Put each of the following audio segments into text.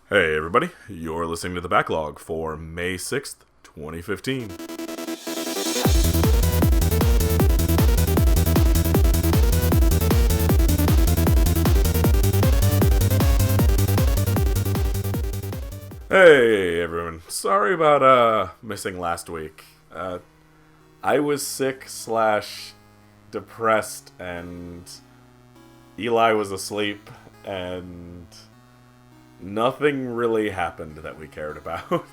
Hey everybody, you're listening to the Backlog for May 6th, 2015. Hey everyone, sorry about missing last week. I was sick / depressed and Eli was asleep and nothing really happened that we cared about.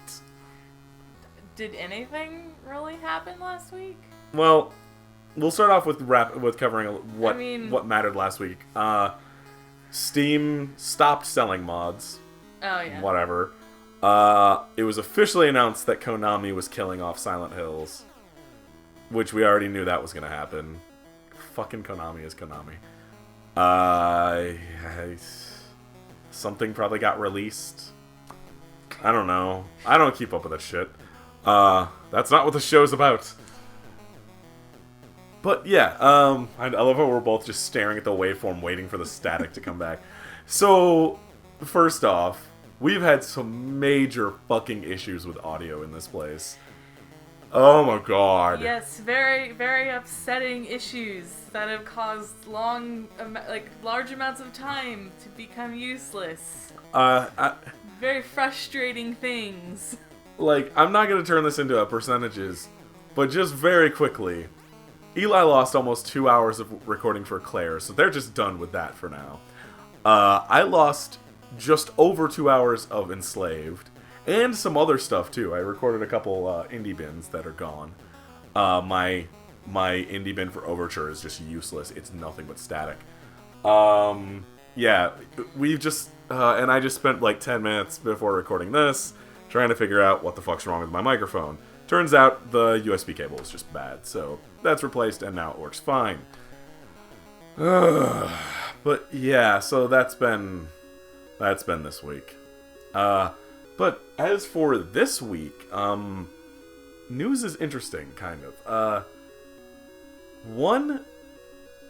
Did anything really happen last week? Well, we'll start off with covering what mattered last week. Steam stopped selling mods. Oh yeah. Whatever. It was officially announced that Konami was killing off Silent Hills, which we already knew that was gonna happen. Fucking Konami is Konami. Something probably got released. I don't know. I don't keep up with that shit. That's not what the show's about. But yeah, I love how we're both just staring at the waveform waiting for the static to come back. So, first off, we've had some major fucking issues with audio in this place. Oh my god. Yes, very, very upsetting issues that have caused large amounts of time to become useless. Very frustrating things. I'm not gonna turn this into percentages, but just very quickly, Eli lost almost 2 hours of recording for Claire, so they're just done with that for now. I lost just over 2 hours of Enslaved, and some other stuff too. I recorded a couple indie bins that are gone. My indie bin for Overture is just useless. It's nothing but static. Yeah, we've just and I just spent like 10 minutes before recording this trying to figure out what the fuck's wrong with my microphone. Turns out the USB cable is just bad, so that's replaced and now it works fine. But yeah, so that's been this week. But as for this week, news is interesting, kind of. One,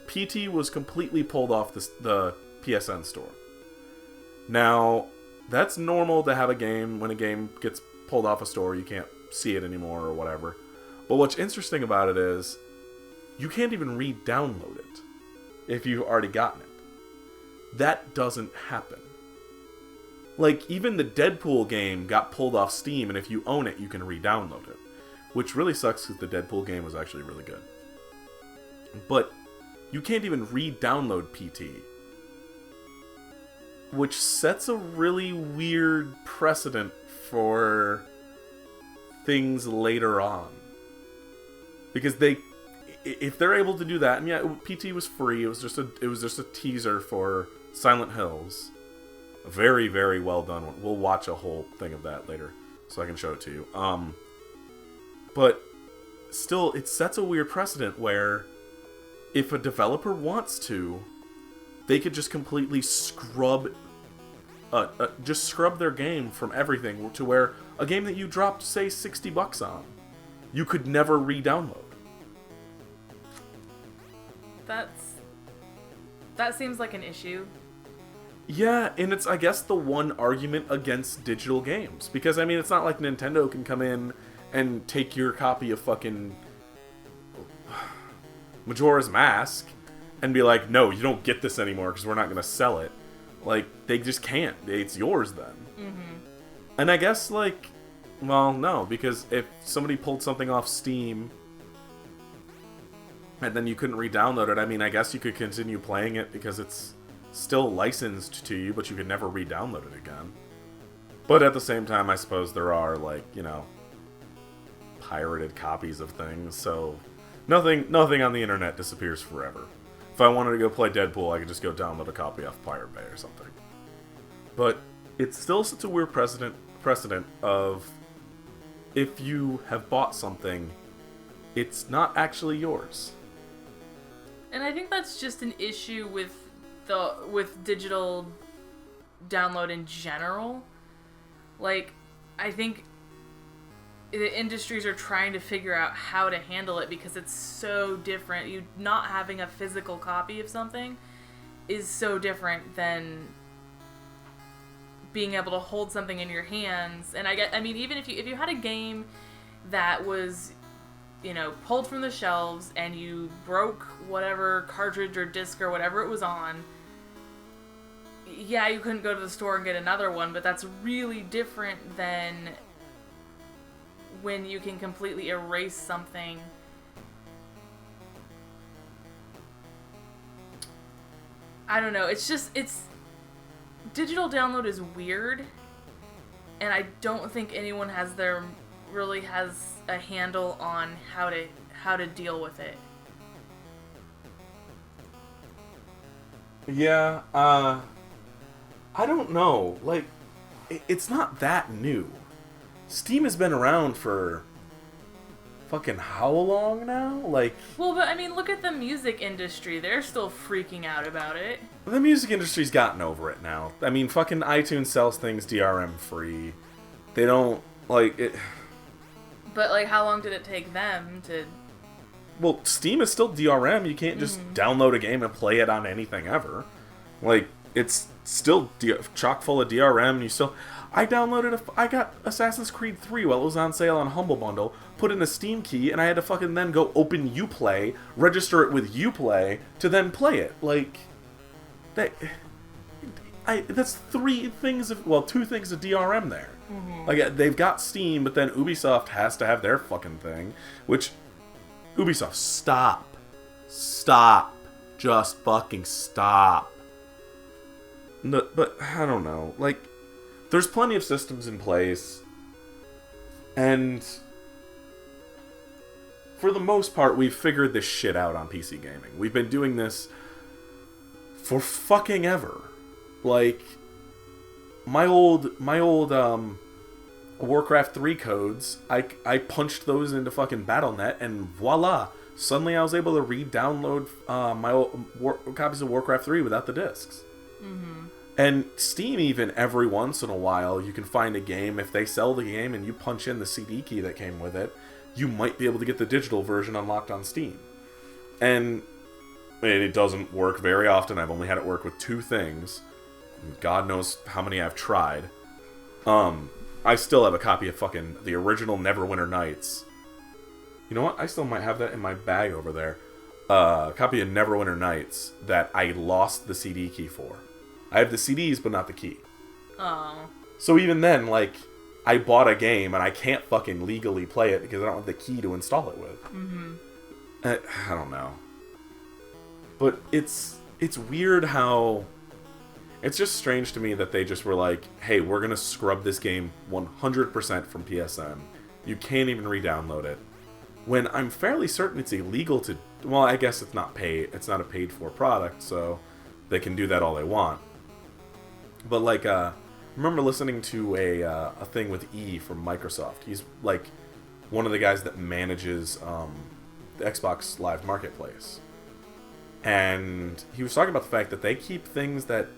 PT was completely pulled off the PSN store. Now, that's normal to have a game, when a game gets pulled off a store, you can't see it anymore or whatever. But what's interesting about it is, you can't even re-download it if you've already gotten it. That doesn't happen. Even the Deadpool game got pulled off Steam, and if you own it, you can re-download it. Which really sucks, because the Deadpool game was actually really good. But you can't even re-download PT. Which sets a really weird precedent for things later on. Because if they're able to do that, and yeah, PT was free, it was just a teaser for Silent Hills. A very, very well done one. We'll watch a whole thing of that later, so I can show it to you. But still, it sets a weird precedent where if a developer wants to, they could just completely scrub their game from everything to where a game that you dropped, say, $60 on, you could never re-download. That seems like an issue. Yeah, and it's, I guess, the one argument against digital games. Because, I mean, it's not like Nintendo can come in and take your copy of fucking Majora's Mask and be like, no, you don't get this anymore because we're not going to sell it. They just can't. It's yours then. Mm-hmm. And I guess, well, no, because if somebody pulled something off Steam and then you couldn't re-download it, I mean, I guess you could continue playing it because it's still licensed to you, but you could never re-download it again. But at the same time, I suppose there are, pirated copies of things, so nothing on the internet disappears forever. If I wanted to go play Deadpool, I could just go download a copy off Pirate Bay or something. But it's still such a weird precedent of, if you have bought something, it's not actually yours. And I think that's just an issue with digital download in general. I think the industries are trying to figure out how to handle it because it's so different. You not having a physical copy of something is so different than being able to hold something in your hands. And I mean, even if you had a game that was, pulled from the shelves and you broke whatever cartridge or disc or whatever it was on, yeah, you couldn't go to the store and get another one, but that's really different than when you can completely erase something. I don't know, it's digital download is weird, and I don't think anyone really has a handle on how to deal with it. Yeah, I don't know. Like, it's not that new. Steam has been around for fucking how long now? Like... Well, but I mean, look at the music industry. They're still freaking out about it. The music industry's gotten over it now. I mean, fucking iTunes sells things DRM free. They don't, like, it... But, like, how long did it take them to... Well, Steam is still DRM. You can't just download a game and play it on anything ever. Like, it's still chock full of DRM. You still... I got Assassin's Creed 3 while it was on sale on Humble Bundle, put in a Steam key, and I had to fucking then go open Uplay, register it with Uplay, to then play it. Like, that's two things of DRM there. Mm-hmm. Like, they've got Steam, but then Ubisoft has to have their fucking thing, which, Ubisoft, stop. Just fucking stop. No, but, I don't know, like, there's plenty of systems in place, and for the most part, we've figured this shit out on PC gaming. We've been doing this for fucking ever. Like, my old Warcraft 3 codes, I punched those into fucking Battle.net, and voila! Suddenly I was able to re-download my old copies of Warcraft 3 without the discs. Mm-hmm. And Steam, even every once in a while, you can find a game. If they sell the game and you punch in the CD key that came with it, you might be able to get the digital version unlocked on Steam. And it doesn't work very often. I've only had it work with 2 things. God knows how many I've tried. I still have a copy of fucking the original Neverwinter Nights. You know what? I still might have that in my bag over there. A copy of Neverwinter Nights that I lost the CD key for. I have the CDs, but not the key. Oh. So even then, like, I bought a game, and I can't fucking legally play it because I don't have the key to install it with. Mm-hmm. I don't know. But it's weird how... It's just strange to me that they just were like, hey, we're going to scrub this game 100% from PSN. You can't even re-download it. When I'm fairly certain it's illegal to... Well, I guess it's not paid. It's not a paid-for product, so they can do that all they want. But, like, I remember listening to a thing with E from Microsoft. He's, like, one of the guys that manages the Xbox Live Marketplace. And he was talking about the fact that they keep things that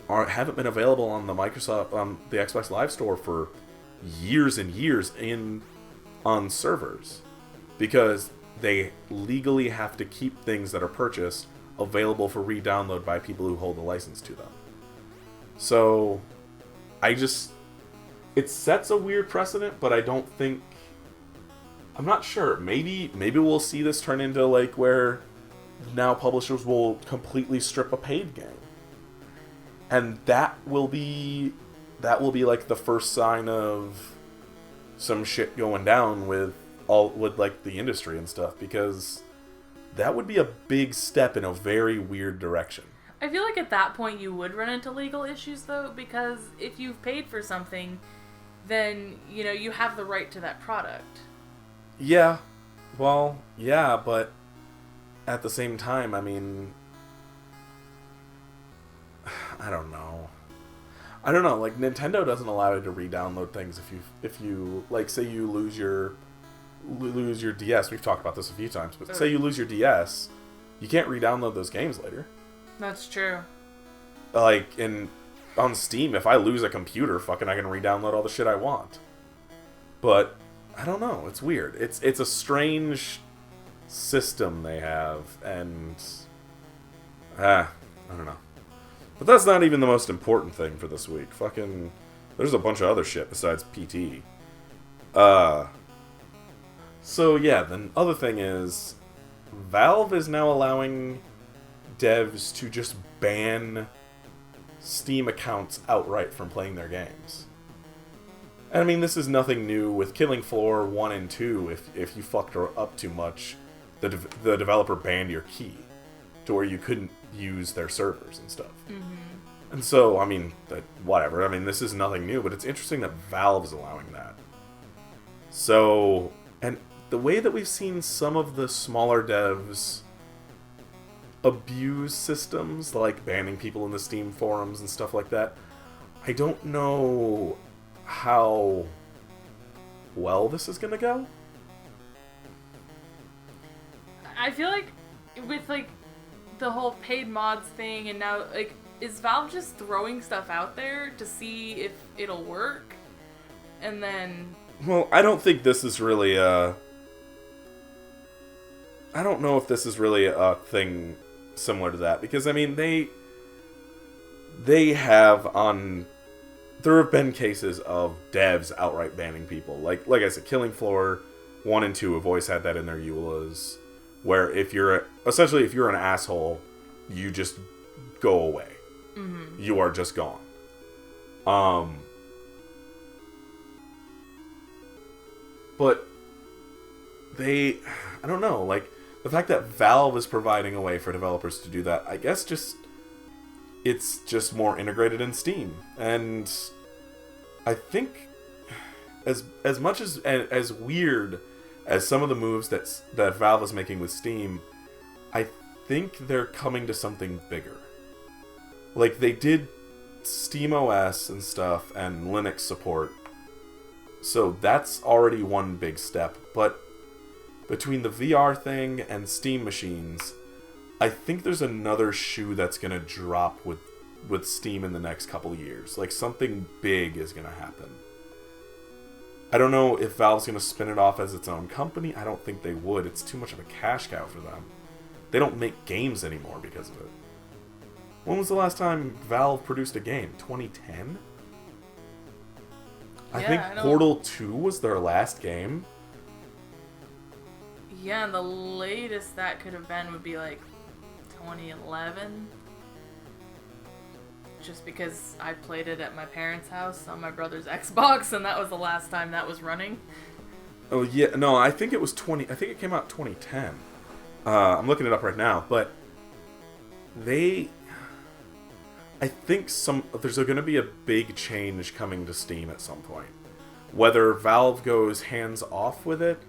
haven't been available on the the Xbox Live Store for years and years on servers. Because they legally have to keep things that are purchased available for re-download by people who hold the license to them. So, it sets a weird precedent, but I don't think, I'm not sure. Maybe we'll see this turn into, like, where now publishers will completely strip a paid game. And that will be like the first sign of some shit going down with like the industry and stuff, because that would be a big step in a very weird direction. I feel like at that point you would run into legal issues, though, because if you've paid for something, then, you have the right to that product. Yeah. Well, yeah, but at the same time, I mean, I don't know. Like, Nintendo doesn't allow you to re-download things if you like, say you lose your DS. We've talked about this a few times, but say you lose your DS, you can't re-download those games later. That's true. Like, on Steam, if I lose a computer, fucking I can re-download all the shit I want. But, I don't know, it's weird. It's a strange system they have, and... I don't know. But that's not even the most important thing for this week. Fucking, there's a bunch of other shit besides PT. So yeah, the other thing is, Valve is now allowing devs to just ban Steam accounts outright from playing their games. And I mean, this is nothing new. With Killing Floor 1 and 2, if you fucked her up too much, the developer banned your key to where you couldn't use their servers and stuff. Mm-hmm. And so, I mean, whatever. I mean, this is nothing new, but it's interesting that Valve's allowing that. So, and the way that we've seen some of the smaller devs abuse systems, like banning people in the Steam forums and stuff like that, I don't know how well this is gonna go. I feel like with like the whole paid mods thing, and now like, is Valve just throwing stuff out there to see if it'll work? And then, well, I don't think this is really I don't know if this is really a thing similar to that, because I mean they have on. There have been cases of devs outright banning people. Like I said, Killing Floor 1 and 2 have always had that in their EULAs, where if you're an asshole, you just go away. Mm-hmm. You are just gone. But I don't know, like, the fact that Valve is providing a way for developers to do that, I guess it's just more integrated in Steam. And I think as much as weird as some of the moves that Valve is making with Steam, I think they're coming to something bigger. Like, they did Steam OS and stuff and Linux support. So that's already one big step, but between the VR thing and Steam machines, I think there's another shoe that's going to drop with Steam in the next couple of years. Like, something big is going to happen. I don't know if Valve's going to spin it off as its own company. I don't think they would. It's too much of a cash cow for them. They don't make games anymore because of it. When was the last time Valve produced a game? 2010? I think Portal 2 was their last game. Yeah, and the latest that could have been would be like 2011. Just because I played it at my parents' house on my brother's Xbox, and that was the last time that was running. Oh yeah, no, I think it was I think it came out 2010. I'm looking it up right now, but I think there's going to be a big change coming to Steam at some point. Whether Valve goes hands off with it,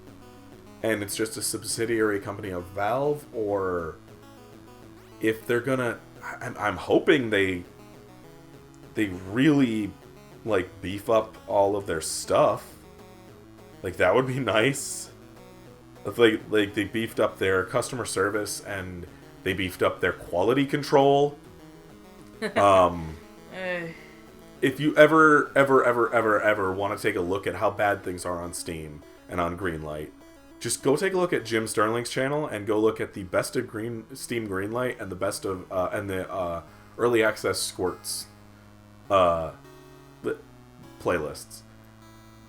and it's just a subsidiary company of Valve, or if they're gonna, I'm hoping they really, like, beef up all of their stuff. Like, that would be nice. If like they beefed up their customer service and they beefed up their quality control. If you ever want to take a look at how bad things are on Steam and on Greenlight, just go take a look at Jim Sterling's channel and go look at the best of Steam Greenlight and the best of and the early access Squirts playlists.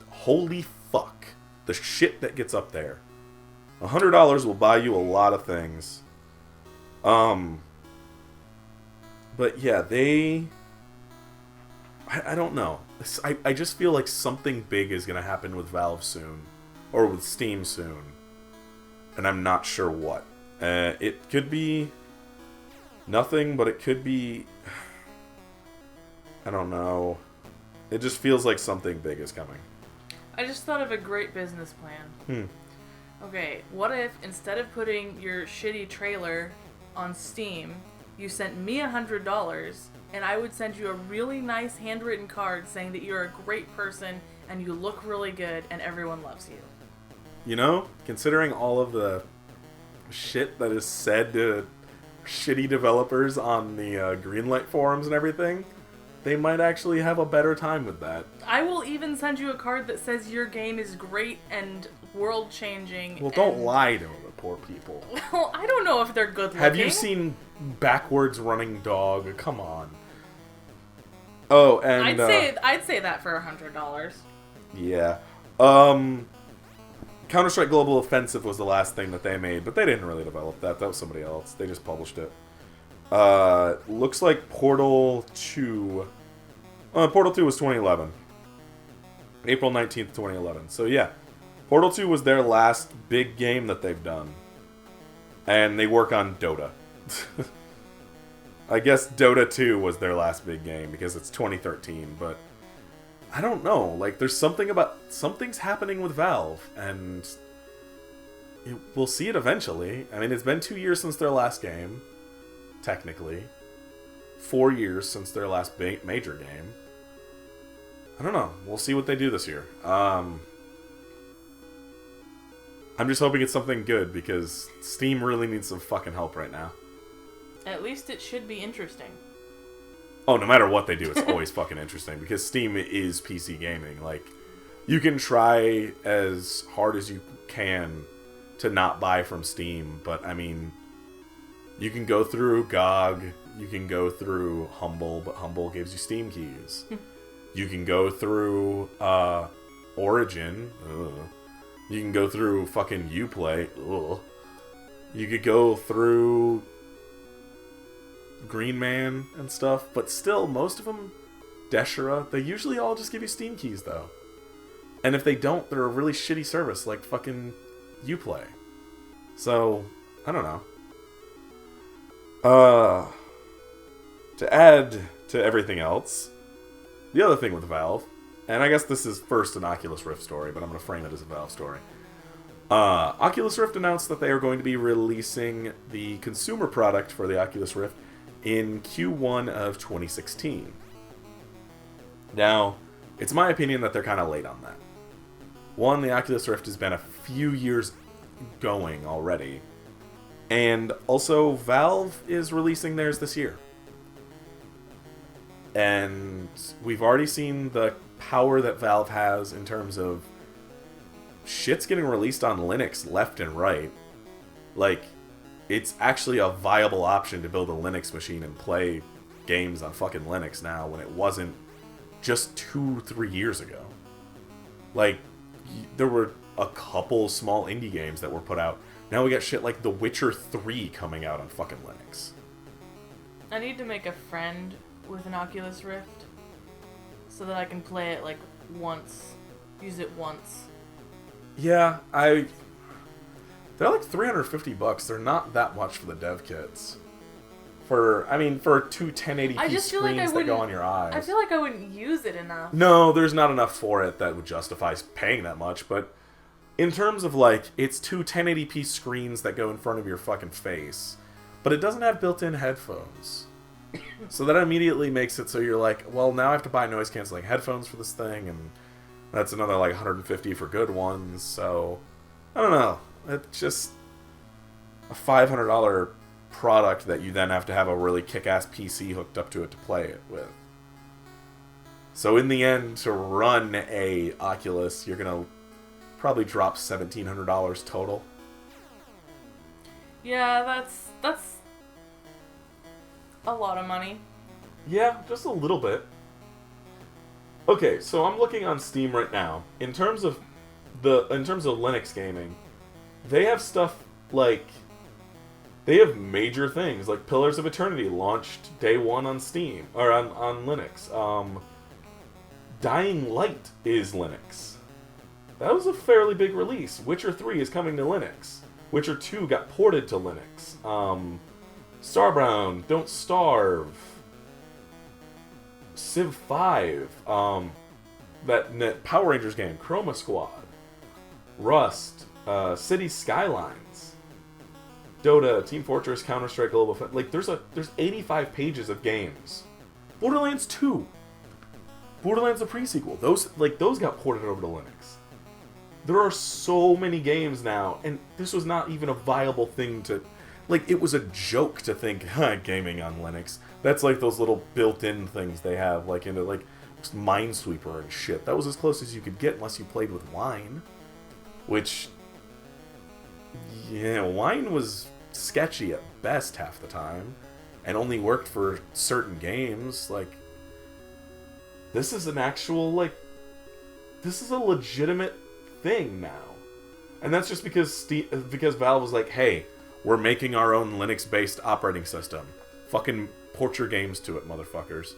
Holy fuck, the shit that gets up there. $100 will buy you a lot of things. But yeah, I don't know. I just feel like something big is going to happen with Valve soon. Or with Steam soon. And I'm not sure what. It could be nothing, but it could be... I don't know. It just feels like something big is coming. I just thought of a great business plan. Okay, what if instead of putting your shitty trailer on Steam, you sent me $100, and I would send you a really nice handwritten card saying that you're a great person and you look really good and everyone loves you. You know, considering all of the shit that is said to shitty developers on the Greenlight forums and everything, they might actually have a better time with that. I will even send you a card that says your game is great and world-changing. Well, don't lie to the poor people. Well, I don't know if they're good looking. Have you seen Backwards Running Dog? Come on. Oh, and I'd say that for $100. yeah. Counter-Strike Global Offensive was the last thing that they made, but they didn't really develop that. That was somebody else. They just published it. Looks like Portal 2... Portal 2 was 2011. April 19th, 2011. So yeah, Portal 2 was their last big game that they've done. And they work on Dota. I guess Dota 2 was their last big game because it's 2013, but I don't know. Like, there's something's happening with Valve, and we'll see it eventually. I mean, it's been 2 years since their last game, technically. 4 years since their last major game. I don't know. We'll see what they do this year. I'm just hoping it's something good, because Steam really needs some fucking help right now. At least it should be interesting. Oh, no matter what they do, it's always fucking interesting, because Steam is PC gaming. Like, you can try as hard as you can to not buy from Steam, but, I mean, you can go through GOG, you can go through Humble, but Humble gives you Steam keys. You can go through Origin. Ugh. You can go through fucking Uplay. Ugh. You could go through Green Man and stuff, but still, most of them, Deshera, they usually all just give you Steam keys, though. And if they don't, they're a really shitty service, like fucking Uplay. So, I don't know. To add to everything else, the other thing with Valve, and I guess this is first an Oculus Rift story, but I'm going to frame it as a Valve story. Oculus Rift announced that they are going to be releasing the consumer product for the Oculus Rift in Q1 of 2016. Now, it's my opinion that they're kind of late on that. One, the Oculus Rift has been a few years going already. And also, Valve is releasing theirs this year. And we've already seen the power that Valve has in terms of shit's getting released on Linux left and right. Like, it's actually a viable option to build a Linux machine and play games on fucking Linux now, when it wasn't just 2-3 years ago. Like, there were a couple small indie games that were put out. Now we got shit like The Witcher 3 coming out on fucking Linux. I need to make a friend with an Oculus Rift so that I can play it like once, use it once. Yeah, they're like $350. They're not that much for the dev kits. For two 1080p screens that go on your eyes. I feel like I wouldn't use it enough. No, there's not enough for it that would justify paying that much, but in terms of, like, it's two 1080p screens that go in front of your fucking face, but it doesn't have built-in headphones. So that immediately makes it so you're like, well, now I have to buy noise-canceling headphones for this thing, and that's another, like, $150 for good ones, so I don't know. It's just a $500 product that you then have to have a really kick-ass PC hooked up to it to play it with. So in the end, to run a Oculus, you're gonna probably drop $1,700 total. Yeah, that's a lot of money. Yeah, just a little bit. Okay, so I'm looking on Steam right now. In terms of Linux gaming, they have stuff like, they have major things like Pillars of Eternity launched day one on Steam or on Linux. Dying Light is Linux. That was a fairly big release. Witcher 3 is coming to Linux. Witcher 2 got ported to Linux. Starbound, Don't Starve, Civ 5, that Power Rangers game, Chroma Squad, Rust, City Skylines, Dota, Team Fortress, Counter-Strike Global Offensive. Like, there's 85 pages of games. Borderlands 2, Borderlands the pre-sequel, those got ported over to Linux. There are so many games now, and this was not even a viable thing to... Like, it was a joke to think, gaming on Linux. That's like those little built-in things they have, like, into, like, Minesweeper and shit. That was as close as you could get unless you played with Wine. Which... yeah, Wine was sketchy at best half the time. And only worked for certain games. Like, this is an actual, like, this is a legitimate thing now. And that's just because Valve was like, hey, we're making our own Linux-based operating system. Fucking port your games to it, motherfuckers.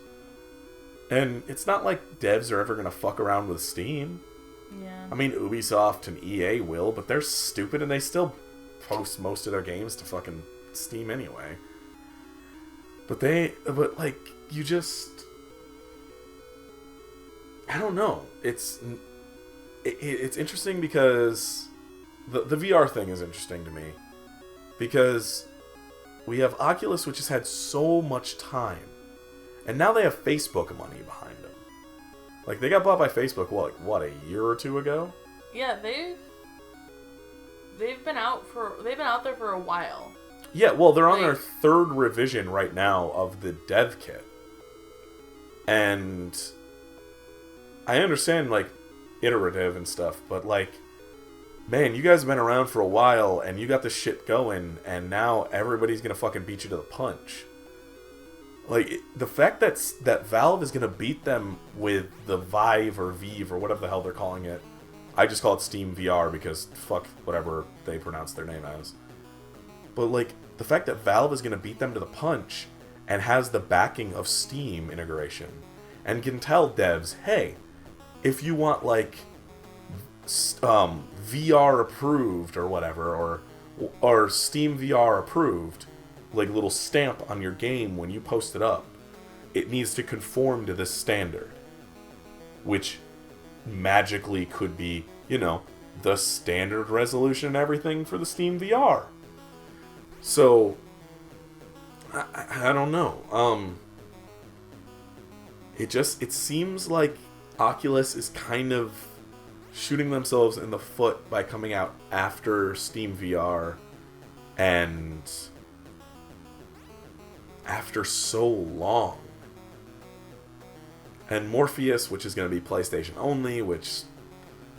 And it's not like devs are ever going to fuck around with Steam. Yeah. I mean, Ubisoft and EA will, but they're stupid and they still post most of their games to fucking Steam anyway. But like, you just... I don't know. It's interesting because... The VR thing is interesting to me. Because we have Oculus, which has had so much time. And now they have Facebook money behind them. Like, they got bought by Facebook, what, a year or two ago? Yeah, they've been out there for a while. Yeah, well, they're on their third revision right now of the dev kit. And I understand, like, iterative and stuff, but, like, man, you guys have been around for a while, and you got this shit going, and now everybody's gonna fucking beat you to the punch. Like, the fact that Valve is gonna beat them with the Vive or Vive or whatever the hell they're calling it. I just call it Steam VR because fuck whatever they pronounce their name as. But, like, the fact that Valve is gonna beat them to the punch and has the backing of Steam integration and can tell devs, hey, if you want, like, VR approved or whatever, or Steam VR approved, like, little stamp on your game when you post it up, it needs to conform to this standard, which magically could be, you know, the standard resolution and everything for the Steam VR. So I don't know. It seems like Oculus is kind of shooting themselves in the foot by coming out after Steam VR and after so long. And Morpheus, which is going to be PlayStation only, which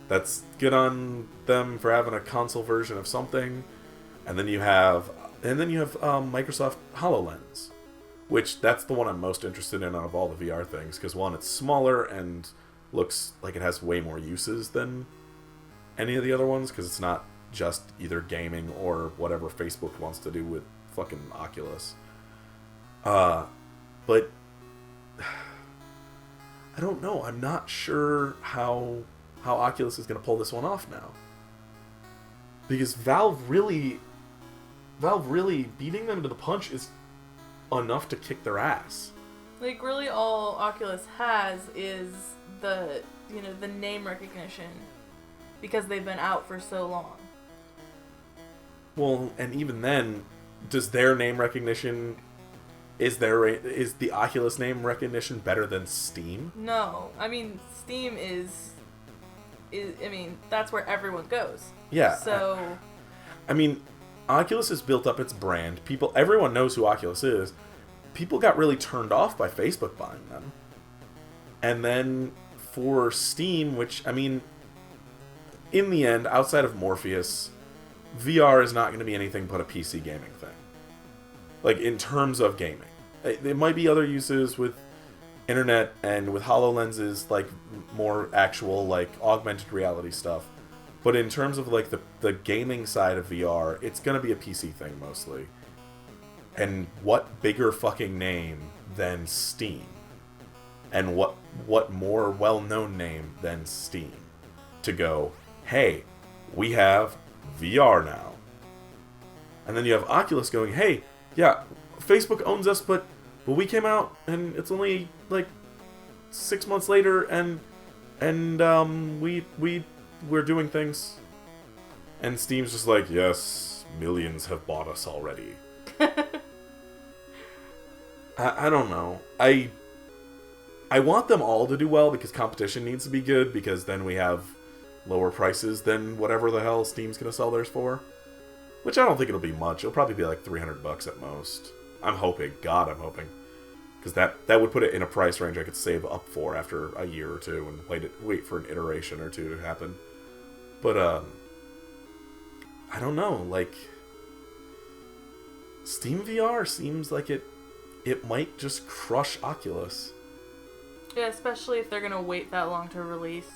that's good on them for having a console version of something. And then you have Microsoft HoloLens, which that's the one I'm most interested in out of all the VR things, because one, it's smaller and looks like it has way more uses than any of the other ones, because it's not just either gaming or whatever Facebook wants to do with fucking Oculus. But I don't know. I'm not sure how Oculus is going to pull this one off now, because Valve really beating them to the punch is enough to kick their ass. Like, really all Oculus has is the name recognition, because they've been out for so long. Well, and even then, does their name recognition, is the Oculus name recognition better than Steam? No. I mean, Steam is I mean, that's where everyone goes. Yeah. So I mean, Oculus has built up its brand. Everyone knows who Oculus is. People got really turned off by Facebook buying them. And then for Steam, which, I mean, in the end, outside of Morpheus, VR is not going to be anything but a PC gaming thing. Like, in terms of gaming. There might be other uses with internet and with HoloLenses, like, more actual, like, augmented reality stuff. But in terms of, like, the gaming side of VR, it's going to be a PC thing, mostly. And what bigger fucking name than Steam? And what more well-known name than Steam? To go, hey, we have VR now. And then you have Oculus going, hey, yeah, Facebook owns us, but we came out and it's only like 6 months later, and we're doing things. And Steam's just like, yes, millions have bought us already. I don't know. I want them all to do well, because competition needs to be good, because then we have lower prices than whatever the hell Steam's going to sell theirs for. Which I don't think it'll be much. It'll probably be like $300 at most. I'm hoping. God, I'm hoping. Because that would put it in a price range I could save up for after a year or two and wait for an iteration or two to happen. But, I don't know. Like, Steam VR seems like it might just crush Oculus. Yeah, especially if they're gonna wait that long to release.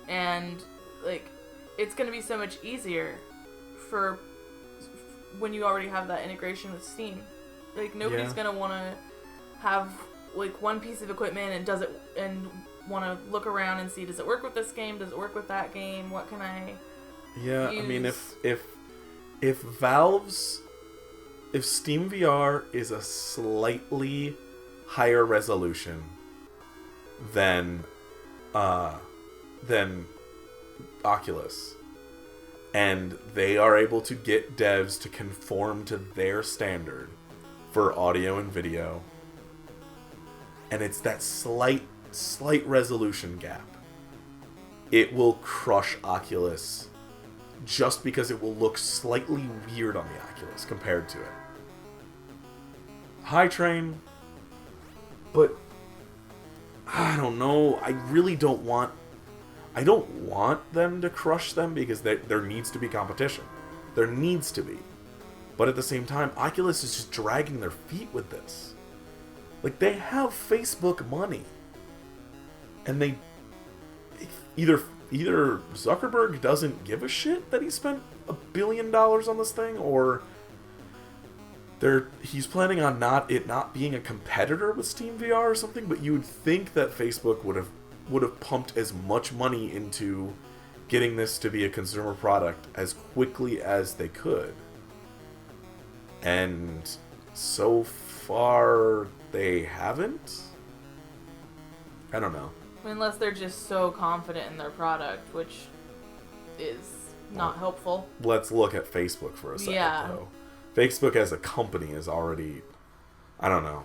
And, like, it's gonna be so much easier for when you already have that integration with Steam. Like, nobody's gonna wanna have, like, one piece of equipment and want to look around and see, does it work with this game? Does it work with that game? What can I Yeah, use? I mean, if Valve's... If Steam VR is a slightly higher resolution than Oculus, and they are able to get devs to conform to their standard for audio and video, and it's that slight resolution gap, it will crush Oculus just because it will look slightly weird on the Oculus compared to it. High train, but I don't know. I really don't want them to crush them because there needs to be competition. There needs to be. But at the same time, Oculus is just dragging their feet with this. Like, they have Facebook money. And they... Either Zuckerberg doesn't give a shit that he spent $1 billion on this thing, or he's planning on not being a competitor with Steam VR or something, but you would think that Facebook would have pumped as much money into getting this to be a consumer product as quickly as they could. And so far, they haven't? I don't know. Unless they're just so confident in their product, which is not helpful. Let's look at Facebook for a second, though. Facebook as a company is already... I don't know.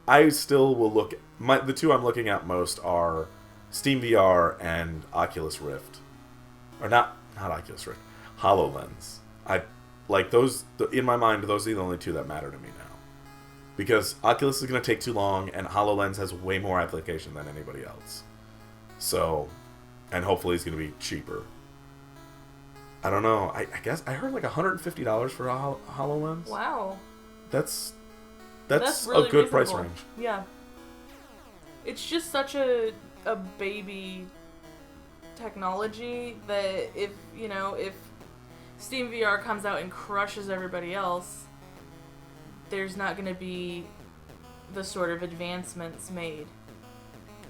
I still will look... the two I'm looking at most are Steam VR and Oculus Rift. Or not Oculus Rift. HoloLens. Like, those... In my mind, those are the only two that matter to me now. Because Oculus is going to take too long, and HoloLens has way more application than anybody else. So, and hopefully it's going to be cheaper. I don't know. I guess I heard like $150 for a HoloLens. Wow. That's really a good reasonable. price range. Yeah. It's just such a baby technology that if Steam VR comes out and crushes everybody else, there's not going to be the sort of advancements made.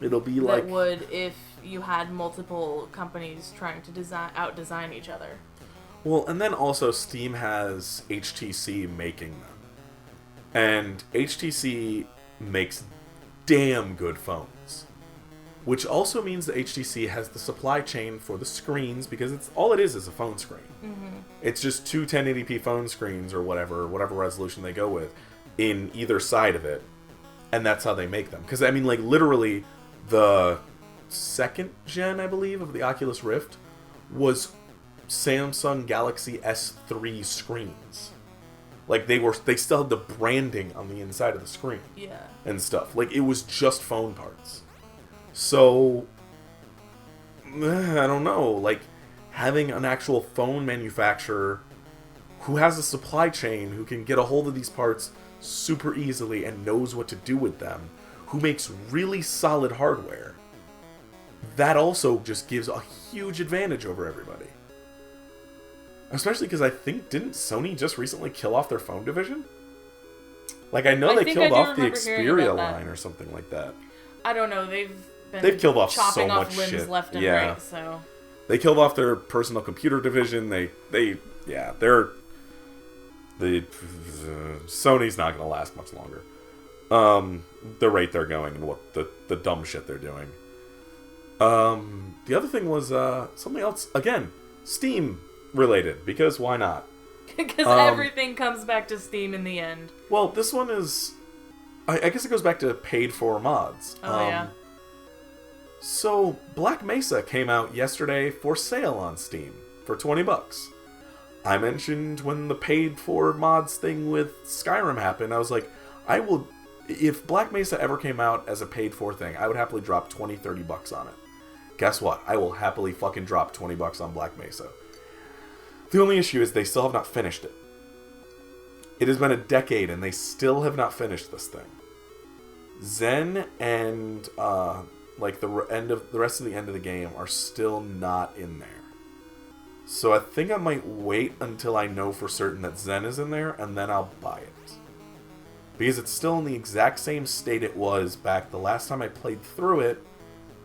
It'll be that like... would if you had multiple companies trying to out-design each other. Well, and then also Steam has HTC making them. And HTC makes damn good phones. Which also means that HTC has the supply chain for the screens, because all it is a phone screen. Mm-hmm. It's just two 1080p phone screens or whatever resolution they go with in either side of it. And that's how they make them. Because, I mean, like, literally, the second gen, I believe, of the Oculus Rift was Samsung Galaxy S3 screens. Like, they still had the branding on the inside of the screen. Yeah. And stuff. Like, it was just phone parts. So, I don't know, like, having an actual phone manufacturer who has a supply chain, who can get a hold of these parts super easily and knows what to do with them, who makes really solid hardware, that also just gives a huge advantage over everybody. Especially because I think, didn't Sony just recently kill off their phone division? Like, I know they killed off the Xperia line or something like that. I don't know, they've killed off so much off limbs shit left and right, so... They killed off their personal computer division. Sony's not going to last much longer. The rate they're going and what the dumb shit they're doing. The other thing was something else, again, Steam related, because why not? Because everything comes back to Steam in the end. Well, this one is... I guess it goes back to paid for mods. Oh, yeah. So, Black Mesa came out yesterday for sale on Steam for $20. I mentioned when the paid for mods thing with Skyrim happened, I was like, if Black Mesa ever came out as a paid for thing, I would happily drop $20-$30 on it. Guess what? I will happily fucking drop $20 on Black Mesa. The only issue is they still have not finished it. It has been a decade and they still have not finished this thing. Zen and like the rest of the end of the game are still not in there. So I think I might wait until I know for certain that Zen is in there, and then I'll buy it. Because it's still in the exact same state it was back the last time I played through it,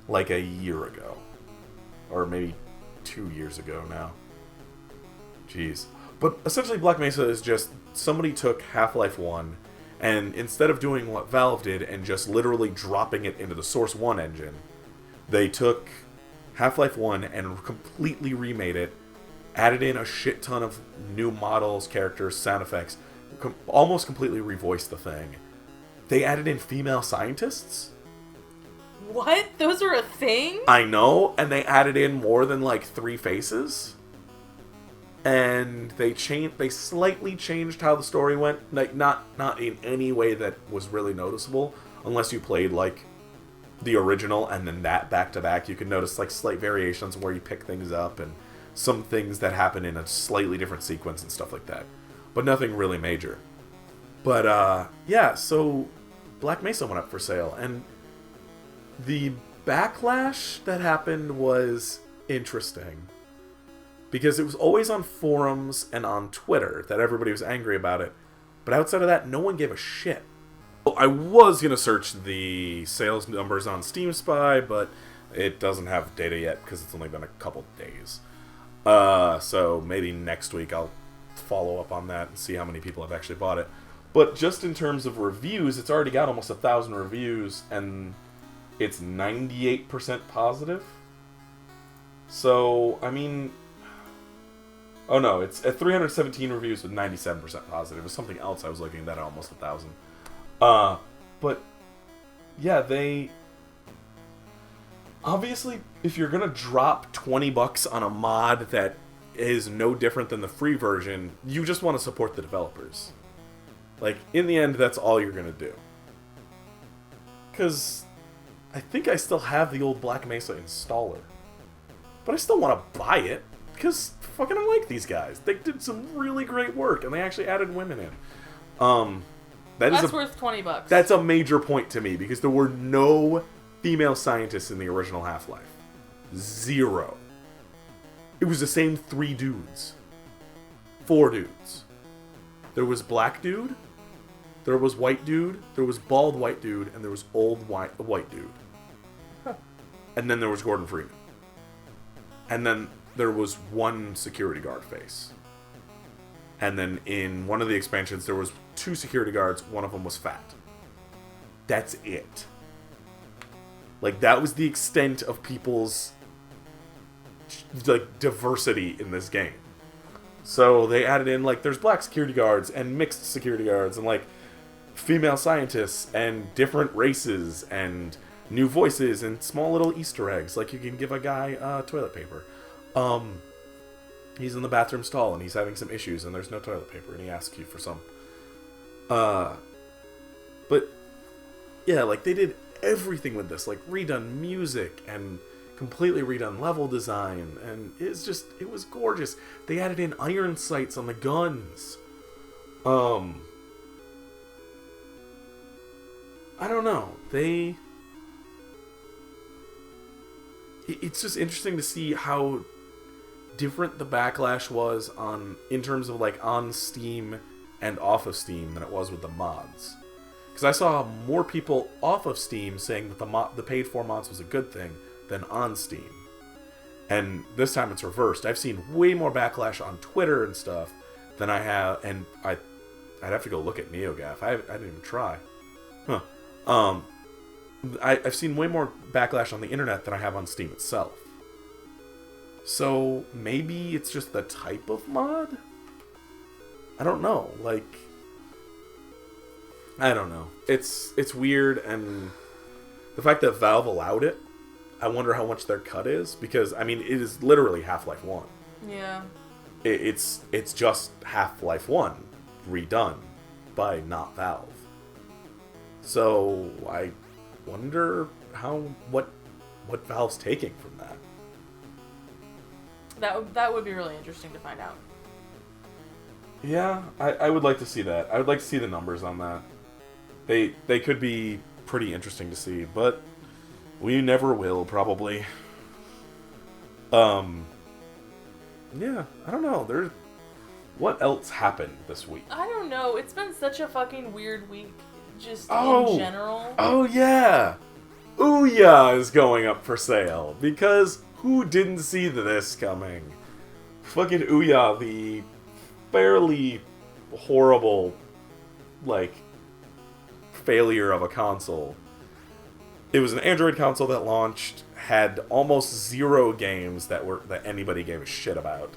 like a year ago. Or maybe 2 years ago now. Jeez. But essentially Black Mesa is just, somebody took Half-Life 1, and instead of doing what Valve did and just literally dropping it into the Source 1 engine, they took Half-Life 1 and completely remade it, added in a shit ton of new models, characters, sound effects, almost completely revoiced the thing. They added in female scientists. What? Those are a thing? I know, and they added in more than like 3 faces. And they slightly changed how the story went, like not in any way that was really noticeable, unless you played like the original and then that back to back. You can notice like slight variations where you pick things up and some things that happen in a slightly different sequence and stuff like that. But nothing really major. But, yeah, so Black Mesa went up for sale. And the backlash that happened was interesting. Because it was always on forums and on Twitter that everybody was angry about it. But outside of that, no one gave a shit. I was going to search the sales numbers on Steam Spy, but it doesn't have data yet because it's only been a couple days. So maybe next week I'll follow up on that and see how many people have actually bought it. But just in terms of reviews, it's already got almost 1,000 reviews, and it's 98% positive. So, I mean... Oh no, it's at 317 reviews with 97% positive. It was something else I was looking at almost 1,000. But, yeah, they... Obviously, if you're gonna drop $20 on a mod that is no different than the free version, you just want to support the developers. Like, in the end, that's all you're gonna do. Because I think I still have the old Black Mesa installer. But I still want to buy it, because fucking I like these guys. They did some really great work, and they actually added women in. That's worth $20. That's a major point to me, because there were no female scientists in the original Half-Life. 0. It was the same 3 dudes. 4 dudes. There was black dude, there was white dude, there was bald white dude, and there was old white dude. Huh. And then there was Gordon Freeman. And then there was one security guard face. And then in one of the expansions, there was 2 security guards, one of them was fat. That's it. Like, that was the extent of people's, like, diversity in this game. So they added in, like, there's black security guards and mixed security guards and, like, female scientists and different races and new voices and small little Easter eggs. Like, you can give a guy toilet paper. He's in the bathroom stall and he's having some issues and there's no toilet paper and he asks you for some. But, yeah, like, they did everything with this, like redone music and completely redone level design, and it was gorgeous. They added in iron sights on the guns. I don't know. It's just interesting to see how different the backlash was in terms of like on Steam and off of Steam than it was with the mods. Because I saw more people off of Steam saying that the paid-for mods was a good thing than on Steam. And this time it's reversed. I've seen way more backlash on Twitter and stuff than I have, and I'd have to go look at NeoGAF. I didn't even try. I've seen way more backlash on the internet than I have on Steam itself. So maybe it's just the type of mod? I don't know. Like, I don't know. It's weird, and the fact that Valve allowed it, I wonder how much their cut is, because, I mean, it is literally Half-Life 1. Yeah. It's just Half-Life 1 redone by not Valve. So, I wonder what Valve's taking from that. That would be really interesting to find out. Yeah, I would like to see that. I would like to see the numbers on that. They could be pretty interesting to see, but we never will, probably. Yeah, I don't know. What else happened this week? I don't know. It's been such a fucking weird week, just Oh. in general. Oh, yeah! Ouya is going up for sale, because who didn't see this coming? Fucking Ouya, the fairly horrible, like, failure of a console. It was an Android console that launched, had almost 0 games that anybody gave a shit about.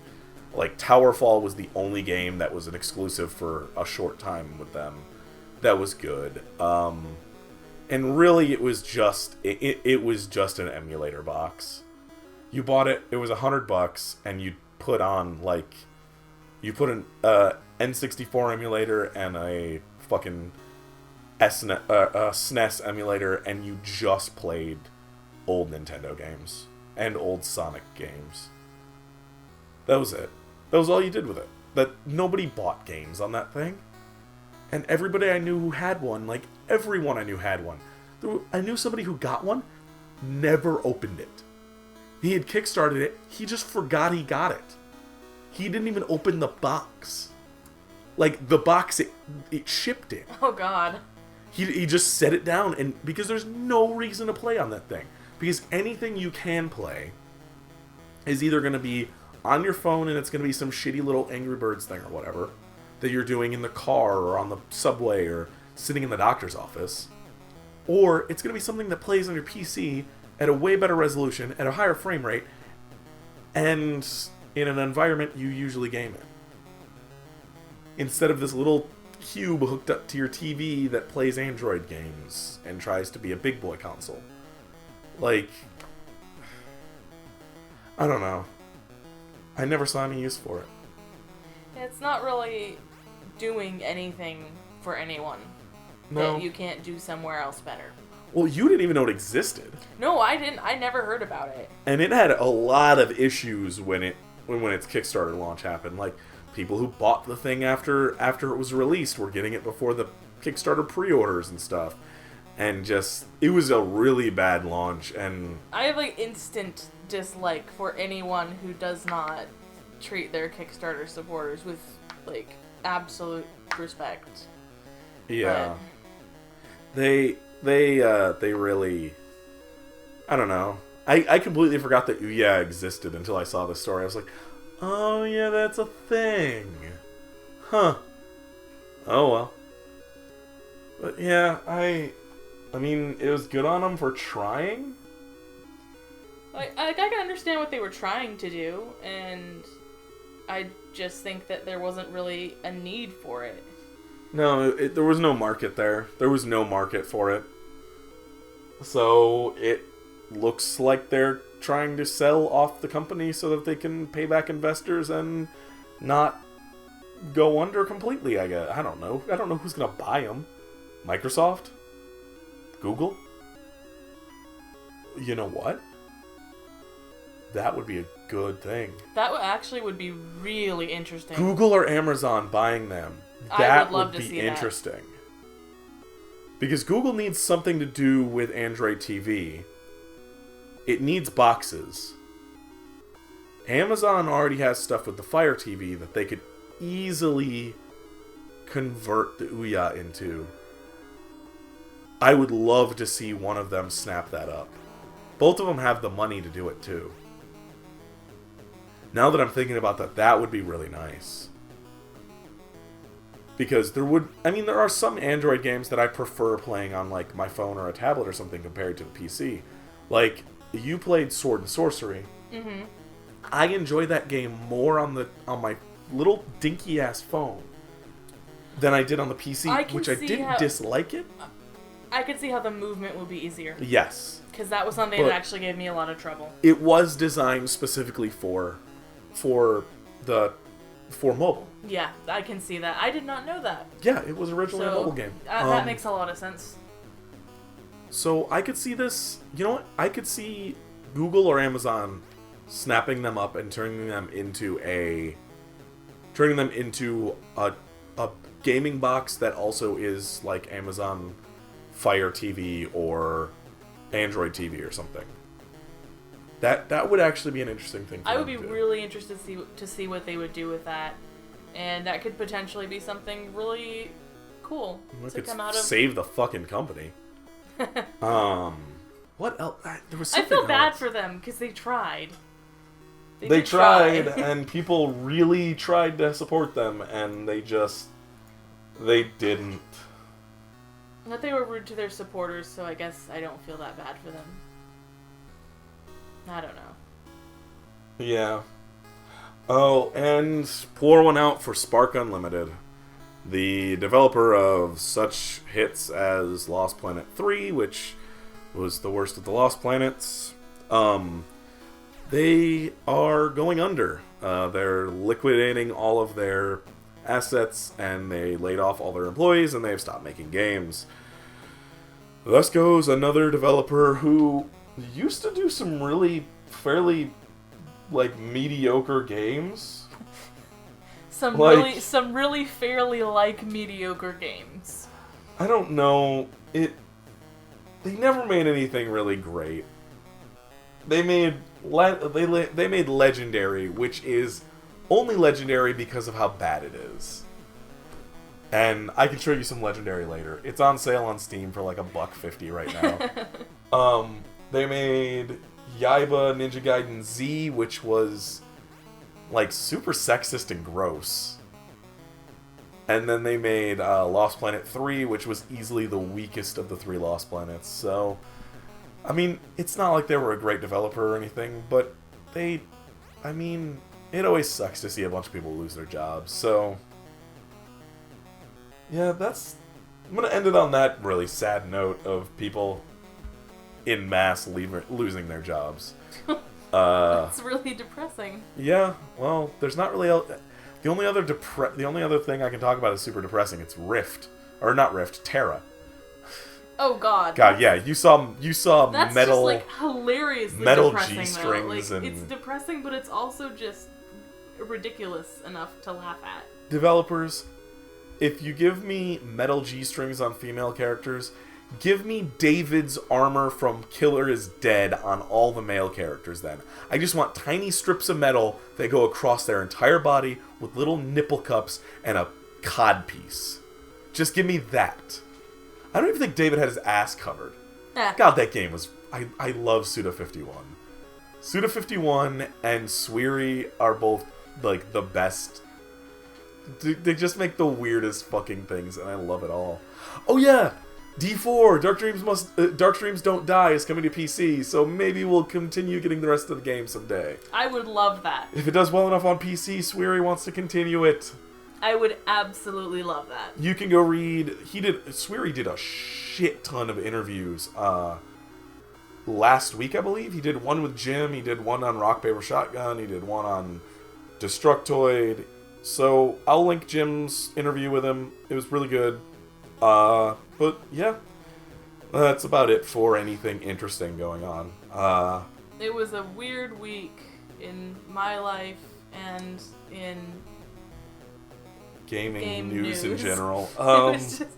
Like, Towerfall was the only game that was an exclusive for a short time with them that was good. And really, it was just an emulator box. You bought it, it was $100, and you put on, like, you put an N64 emulator and a fucking SNES emulator, and you just played old Nintendo games and old Sonic games. That was it. That was all you did with it. That nobody bought games on that thing. And everybody I knew who had one, like everyone I knew had one. I knew somebody who got one, never opened it. He had kickstarted it, he just forgot he got it. He didn't even open the box. Like, the box it shipped in. Oh, God. He just set it down, and because there's no reason to play on that thing. Because anything you can play is either going to be on your phone, and it's going to be some shitty little Angry Birds thing or whatever that you're doing in the car or on the subway or sitting in the doctor's office. Or it's going to be something that plays on your PC at a way better resolution, at a higher frame rate, and in an environment you usually game in. Instead of this little cube hooked up to your TV that plays Android games and tries to be a big boy console. Like, I don't know. I never saw any use for it. It's not really doing anything for anyone that you can't do somewhere else better. Well, you didn't even know it existed. No, I didn't. I never heard about it. And it had a lot of issues when its Kickstarter launch happened. Like, people who bought the thing after it was released were getting it before the Kickstarter pre-orders and stuff. And just, it was a really bad launch. And I have, like, instant dislike for anyone who does not treat their Kickstarter supporters with, like, absolute respect. Yeah. They really, I don't know. I completely forgot that Ouya existed until I saw this story. I was like, oh yeah, that's a thing. Huh. Oh well. But yeah, I mean, it was good on them for trying. Like, I can understand what they were trying to do, and I just think that there wasn't really a need for it. No, there was no market there. There was no market for it. So it looks like they're trying to sell off the company so that they can pay back investors and not go under completely, I guess. I don't know. I don't know who's going to buy them. Microsoft? Google? You know what? That would be a good thing. That actually would be really interesting. Google or Amazon buying them. That would be interesting. Because Google needs something to do with Android TV. It needs boxes. Amazon already has stuff with the Fire TV that they could easily convert the Ouya into. I would love to see one of them snap that up. Both of them have the money to do it too. Now that I'm thinking about that, that would be really nice. Because there are some Android games that I prefer playing on, like, my phone or a tablet or something compared to the PC. Like, you played Sword and Sorcery. Mm-hmm. I enjoy that game more on my little dinky-ass phone than I did on the PC, which I didn't dislike it. I could see how the movement would be easier. Yes. Because that was something that actually gave me a lot of trouble. It was designed specifically for mobile. Yeah, I can see that. I did not know that. Yeah, it was originally a mobile game. That makes a lot of sense. So I could see this. You know what? I could see Google or Amazon snapping them up and turning them into a gaming box that also is like Amazon Fire TV or Android TV or something. That would actually be an interesting thing. I would be really interested to see what they would do with that, and that could potentially be something really cool to come out of. Save the fucking company. What else? There was I something feel bad else. for them because they tried. They tried, and people really tried to support them, and they didn't. But they were rude to their supporters, so I guess I don't feel that bad for them. I don't know. Yeah. Oh, and pour one out for Spark Unlimited, the developer of such hits as Lost Planet 3, which was the worst of the Lost Planets. They are going under. They're liquidating all of their assets, and they laid off all their employees, and they've stopped making games. Thus goes another developer who used to do some really fairly mediocre games. Some really fairly mediocre games. I don't know. They never made anything really great. They made Legendary, which is only Legendary because of how bad it is. And I can show you some Legendary later. It's on sale on Steam for $1.50 right now. They made Yaiba Ninja Gaiden Z, which was super sexist and gross. And then they made Lost Planet 3, which was easily the weakest of the 3 Lost Planets. So, I mean, it's not like they were a great developer or anything, but it always sucks to see a bunch of people lose their jobs. So, yeah, I'm going to end it on that really sad note of people in mass losing their jobs. It's really depressing. Yeah, well, there's not really... The only other thing I can talk about is super depressing. It's Rift. Or not Rift, Terra. Oh god. God, yeah, you saw that's metal... That's just hilariously metal depressing, G-strings though. and... It's depressing, but it's also just ridiculous enough to laugh at. Developers, if you give me metal G-strings on female characters, give me David's armor from Killer is Dead on all the male characters then. I just want tiny strips of metal that go across their entire body with little nipple cups and a cod piece. Just give me that. I don't even think David had his ass covered. God, that game was... I love Suda51. Suda51 and Sweary are both, the best. They just make the weirdest fucking things, and I love it all. Oh yeah! D4, Dark Dreams Don't Die is coming to PC, so maybe we'll continue getting the rest of the game someday. I would love that. If it does well enough on PC, Sweary wants to continue it. I would absolutely love that. You can go read... Sweary did a shit ton of interviews last week, I believe. He did one with Jim, he did one on Rock, Paper, Shotgun, he did one on Destructoid. So, I'll link Jim's interview with him. It was really good. But yeah, that's about it for anything interesting going on. It was a weird week in my life and in gaming news in general. It was just...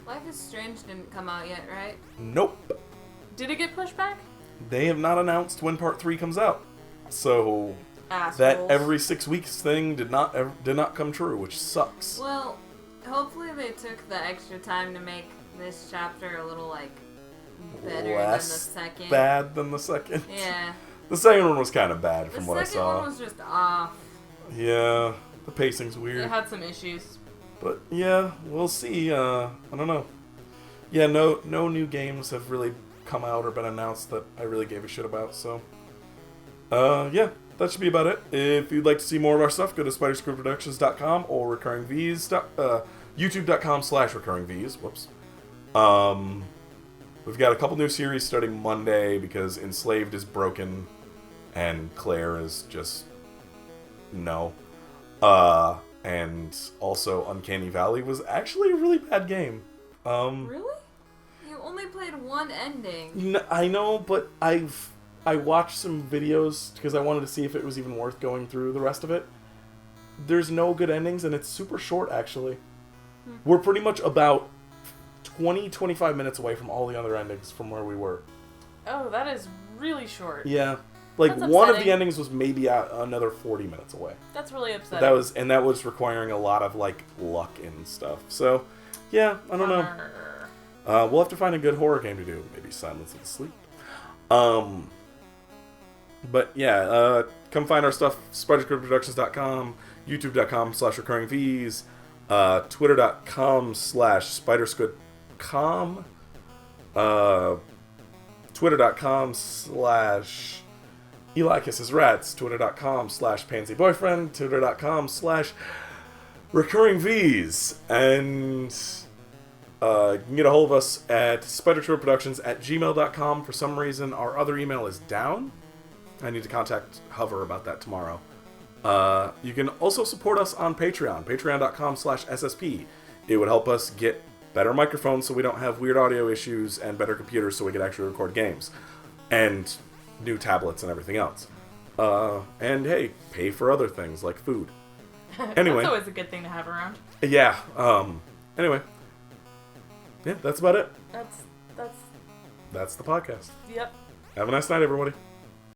Life is Strange didn't come out yet, right? Nope. Did it get pushed back? They have not announced when Part 3 comes out. So Assholes. that every 6 weeks thing did not come true, which sucks. Well, hopefully they took the extra time to make this chapter a little, better Less than the second. bad than the second. Yeah. The second one was kind of bad from what I The second saw. one was just off. Yeah, the pacing's weird. It had some issues. But yeah, we'll see. I don't know. Yeah, no new games have really come out or been announced that I really gave a shit about. So, yeah, that should be about it. If you'd like to see more of our stuff, go to spiderscrewproductions.com or youtube.com/recurringvs. Whoops. We've got a couple new series starting Monday because Enslaved is broken and Claire is just no. And also Uncanny Valley was actually a really bad game. Really? You only played one ending. I know, but I watched some videos because I wanted to see if it was even worth going through the rest of it. There's no good endings, and it's super short, actually. We're pretty much about 25 minutes away from all the other endings from where we were. Oh, that is really short. Yeah. Like, That's one of upsetting. the endings was maybe another 40 minutes away. That's really upsetting. That was requiring a lot of, like, luck and stuff. So, yeah, I don't know. We'll have to find a good horror game to do. Maybe Silence of the Sleep. But, yeah, come find our stuff, SpiderSquidProductions.com, YouTube.com/recurringvs, Twitter.com/SpiderSquidCom, Twitter.com/Eli Kisses Rats, Twitter.com/PansyBoyfriend, Twitter.com/RecurringVs, and you can get a hold of us at SpiderSquidProductions@gmail.com. For some reason, our other email is down. I need to contact Hover about that tomorrow. You can also support us on Patreon, patreon.com/SSP. It would help us get better microphones so we don't have weird audio issues, and better computers so we can actually record games. And new tablets and everything else. And hey, pay for other things like food. Anyway. That's always a good thing to have around. Yeah. Anyway. Yeah, that's about it. That's That's the podcast. Yep. Have a nice night, everybody.